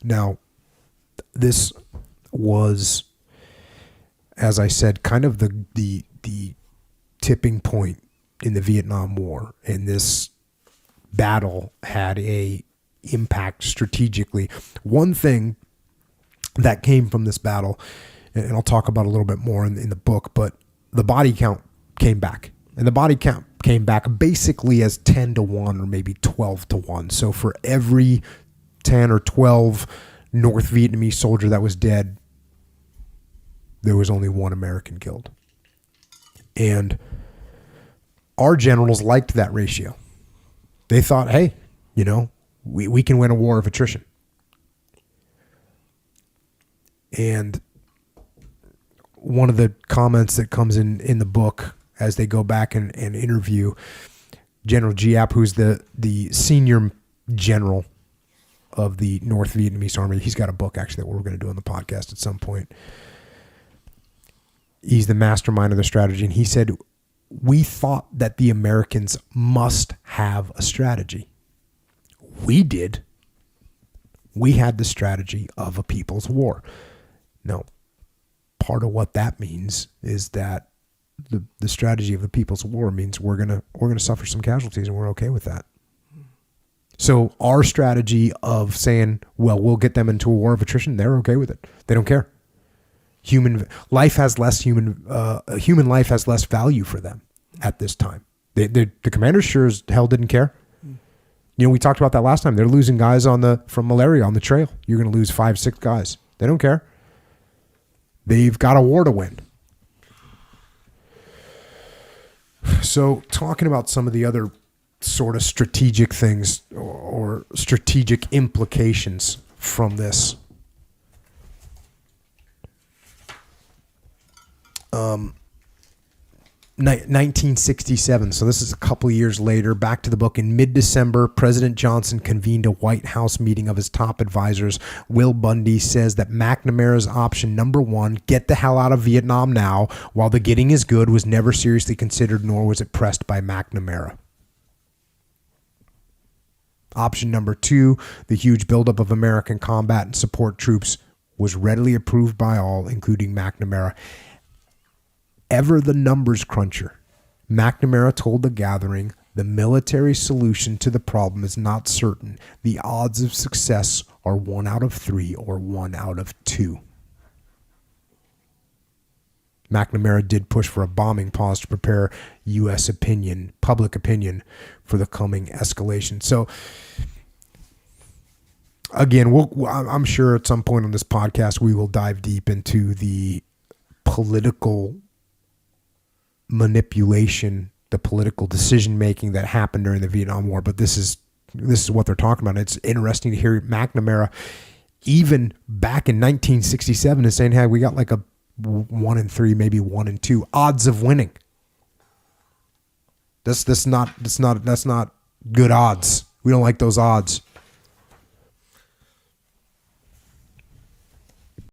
Now, this was, as I said, kind of the tipping point in the Vietnam War, and this battle had a impact strategically. One thing that came from this battle, and I'll talk about a little bit more in the book, but the body count came back. And the body count came back basically as 10-1 or maybe 12-1. So for every 10 or 12 North Vietnamese soldier that was dead, there was only one American killed. And our generals liked that ratio. They thought, hey, we can win a war of attrition. And one of the comments that comes in the book as they go back and interview General Giap, who's the senior general of the North Vietnamese Army. He's got a book, actually, that we're going to do on the podcast at some point. He's the mastermind of the strategy. And he said, we thought that the Americans must have a strategy. We did. We had the strategy of a people's war. Now, part of what that means is that the strategy of the people's war means we're gonna suffer some casualties, and we're okay with that. So our strategy of saying, well, we'll get them into a war of attrition, they're okay with it. They don't care. Human life has less value for them at this time. The commanders sure as hell didn't care. We talked about that last time. They're losing guys from malaria on the trail. You're going to lose 5-6 guys. They don't care. They've got a war to win. So talking about some of the other sort of strategic things or strategic implications from this. 1967, so this is a couple of years later. Back to the book. In mid-December, President Johnson convened a White House meeting of his top advisors. Will Bundy says that McNamara's option number 1, get the hell out of Vietnam now, while the getting is good, was never seriously considered, nor was it pressed by McNamara. Option number 2, the huge buildup of American combat and support troops, was readily approved by all, including McNamara. Ever the numbers cruncher, McNamara told the gathering, the military solution to the problem is not certain. The odds of success are 1 out of 3 or 1 out of 2. McNamara did push for a bombing pause to prepare U.S. public opinion, for the coming escalation. So, again, I'm sure at some point on this podcast we will dive deep into the political manipulation, the political decision making that happened during the Vietnam War. But this is what they're talking about. It's interesting to hear McNamara, even back in 1967, is saying, "Hey, we got like a 1 in 3, maybe 1 in 2 odds of winning." That's not good odds. We don't like those odds.